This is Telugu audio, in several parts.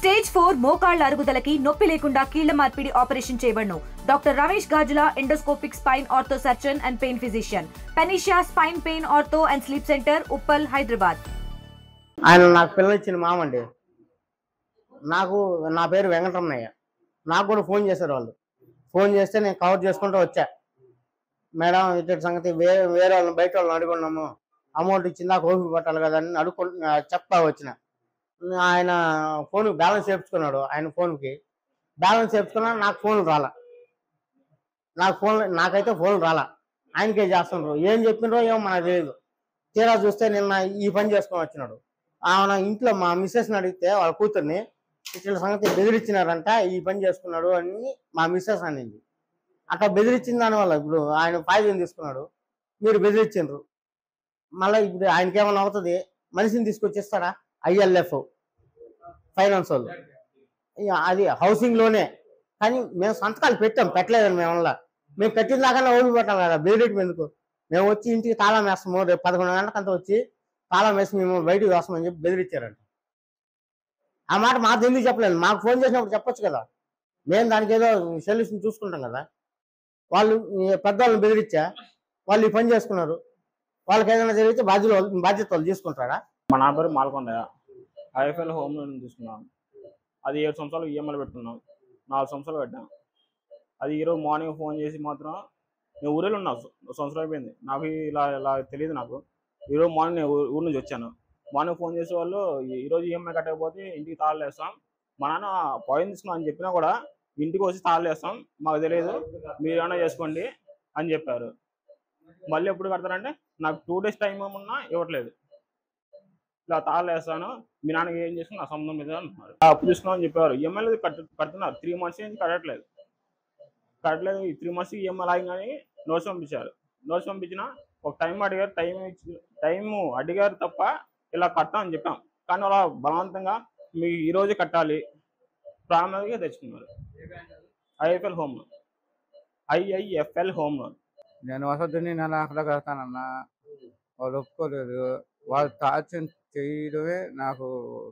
స్టేజ్ 4 మోకాళ్ల అరుగుదలకి నొప్పి లేకుండా కీళ్ల మార్పిడి ఆపరేషన్ చేయబడును. Doctor Ramesh Gajula, endoscopic spine ortho surgeon and pain physician, Panacea spine pain ortho and sleep centre, Uppal, Hyderabad. ఆయన నాకు పిల్లనిచ్చిన మామండి. నా పేరు వెంకటరమణయ్య. నాకు కూడా ఫోన్ చేశారు వాళ్ళు. ఫోన్ చేస్తే నేను కవర్ చేసుకుంటూ వచ్చా. మేడం ఇటు సంగతి వేరే వాళ్ళని బయట వాళ్ళని అడుగున్నాము, అమౌంట్ ఇచ్చిందా ఓపిక పట్టాలి కదా అని చెప్తా వచ్చిన. ఆయన ఫోన్ బ్యాలెన్స్ చేయించుకున్నాడు. ఆయన ఫోన్కి బ్యాలెన్స్ చేయించుకున్నా నాకు ఫోన్ రాలా. నాకైతే ఫోన్ రాలా. ఆయనకే చేస్తున్నారు. ఏం చెప్పిండ్రో ఏమో మనకు తెలియదు. తీరా చూస్తే నిన్న ఈ పని చేసుకొని వచ్చినాడు. ఆయన ఇంట్లో మా మిస్సెస్ని అడిగితే వాళ్ళ కూతుర్ని ఇట్లా సంగతి బెదిరించినారంట, ఈ పని చేసుకున్నాడు అని మా మిస్సెస్ అనింది. అట్లా బెదిరించిన దానివల్ల ఇప్పుడు ఆయన పాయిజన్ తీసుకున్నాడు, మీరు బెదిరించిండ్రు. మళ్ళీ ఇప్పుడు ఆయనకి ఏమైనా అవుతుంది, మనిషిని తీసుకొచ్చిస్తాడా? ILF ఫైనాన్స్ వాళ్ళు, అది హౌసింగ్ లోనే. కానీ మేము సంతకాలు పెట్టలేదని మేము పెట్టిన దాకా ఓపిక పెట్టాలి కదా, బెదిరించడం ఎందుకు? మేము వచ్చి ఇంటికి తాళం వేస్తాము, రేపు 11 గంటలకంతా వచ్చి తాళం వేసి మేము బయటకు వస్తామని చెప్పి బెదిరించారంట. ఆ మాట మాకు ఎందుకు చెప్పలేదు? మాకు ఫోన్ చేసినప్పుడు చెప్పొచ్చు కదా, మేము దానికి ఏదో సొల్యూషన్ చూసుకుంటాం కదా. వాళ్ళు పెద్దవాళ్ళని బెదిరించా, వాళ్ళు ఈ పని చేసుకున్నారు. వాళ్ళకి ఏదైనా జరిగితే బాధ్యత వాళ్ళు తీసుకుంటారా? మా నా పేరు మాల్కొండయ్య. IFL హోమ్ లోన్ తీసుకున్నాం. అది 7 సంవత్సరాలు EMI పెట్టుకున్నాం. 4 సంవత్సరాలు పెట్టాం. అది ఈరోజు మార్నింగ్ ఫోన్ చేసి మాత్రం నేను ఊరేళ్ళు ఉన్నా, సంవత్సరం అయిపోయింది. నాకు ఇలా తెలియదు. నాకు ఈరోజు మార్నింగ్ నేను ఊరు నుంచి వచ్చాను. మార్నింగ్ ఫోన్ చేసే వాళ్ళు ఈరోజు EMI కట్టకపోతే ఇంటికి తాళాలు వేస్తాం, మా నాన్న పాయింట్ తీసుకున్నాం అని చెప్పినా కూడా ఇంటికి వచ్చి తాళాలు వేస్తాం, మాకు తెలియదు, మీరు ఏమైనా చేసుకోండి అని చెప్పారు. మళ్ళీ ఎప్పుడు కడతారంటే నాకు 2 days టైం ఏమన్నా ఇవ్వట్లేదు. ఇలా తాళాలు వేస్తాను, మీ నాన్నకి ఏం చేసుకుని నా సంబంధం మీద అంటున్నారు. అప్పు తీసుకున్నామని చెప్పారు. EMI కడుతున్నారు. 3 months నుంచి కట్టట్లేదు. ఈ 3 months EMI లాగానే నోట్స్ పంపించారు. నోట్స్ పంపించిన ఒక టైం అడిగారు, టైం అడిగారు తప్ప ఇలా కట్టామని చెప్పాం. కానీ అలా బలవంతంగా మీకు ఈరోజు కట్టాలి ప్రారంభంగా తెచ్చుకున్నారు. IIFL home loan, IIFL home loan. నేను వసతిని నెల కడతానన్నా, వాళ్ళు ఒప్పుకోలేదు. వాళ్ళు టార్చర్ చేయడమే నాకు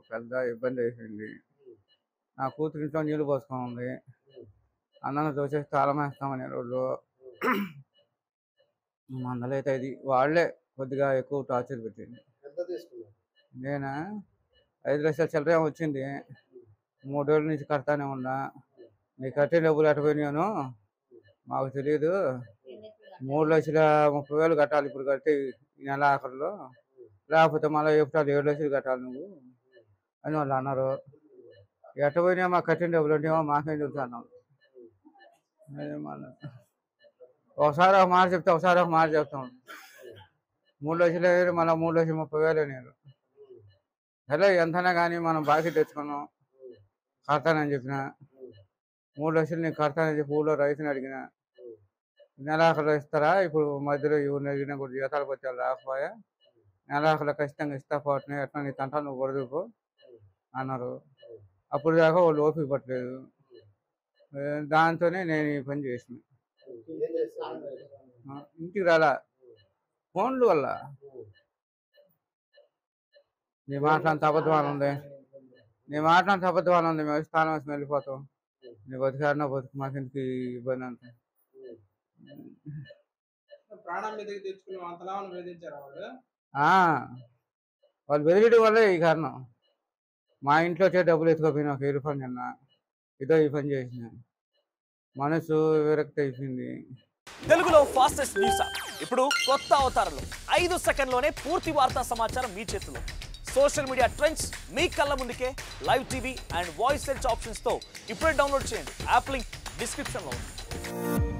పెద్ద ఇబ్బంది అయిపోయింది. నా కూతురింట్లో నీళ్ళు పోసుకొని అన్నం దోచేసి తాళం వేస్తామనే రోజు మందలైతే అది వాళ్ళే కొద్దిగా ఎక్కువ టార్చర్ పెట్టింది. నేను 5 లక్షల చిల్లర వచ్చింది. 3 రోజుల నుంచి కడతానే ఉన్నా. నీ కట్టే డబ్బులు ఎట్టపోయినాను మాకు తెలియదు, 3,30,000 కట్టాలి ఇప్పుడు కట్టి ఈ నెల ఆఖరిలో, లేకపోతే మళ్ళీ ఎప్పుడు 7 లక్షలు కట్టాలి నువ్వు అని వాళ్ళు అన్నారు. ఎట్టపోయినా మాకు కట్టిన డబ్బులు అంటే మాకేం చెబుతున్నాం. ఒకసారి ఒక మాట చెప్తే ఒకసారి ఒక మాట చెప్తాం. 3 లక్షలు మళ్ళీ 3,30,000 నేను సరే ఎంతైనా కానీ మనం బాకీ తెచ్చుకున్నాం, కడతానని చెప్పిన. 3 లక్షలు నేను కడతానని చెప్పి ఊళ్ళో రైతుని అడిగిన. నెలాఖరులో ఇస్తారా? ఇప్పుడు మధ్యలో ఎవరిని అడిగినా కూడా జీతాలు వచ్చారు రాకపోయా, నెలాఖరులో ఖచ్చితంగా ఇస్తా పోతున్నాయి, ఎట్లా నీ తంటా నువ్వు కొడుకు అన్నారు. అప్పుడు దాకా వాళ్ళు ఓపిక పట్టలేదు. దాంతోనే నేను ఈ పని చేసిన. ఇంటికి రాలా, ఫోన్లు వల్ల. నీ మాట్లాడిన అబద్ధం ఉంది, మేము స్థానం వేసి వెళ్ళిపోతాం. నీ బతికారినా బతుకు, మాకెందుకు ఇబ్బంది అంతా. వాళ్ళు బెదిరియడం వల్లే ఈ కారణం. మా ఇంట్లో డబ్బులు ఎత్తుకోపోయినా ఒక 1000 రూపాయలు నిన్న ఇదో ఈ పని చేసిన. మనసు విరక్తి అయిపోయింది. తెలుగులో ఫాస్టెస్ట్ న్యూస్ ఇప్పుడు కొత్త అవతారంలో 5 సెకండ్లోనే పూర్తి వార్తా సమాచారం మీ చేతిలో. సోషల్ మీడియా ట్రెండ్స్ మీ కళ్ళ ముందుకే live TV and voice search options తో ఇప్పుడే డౌన్లోడ్ చేయండి. యాప్ లింక్ డిస్క్రిప్షన్లో ఉంది.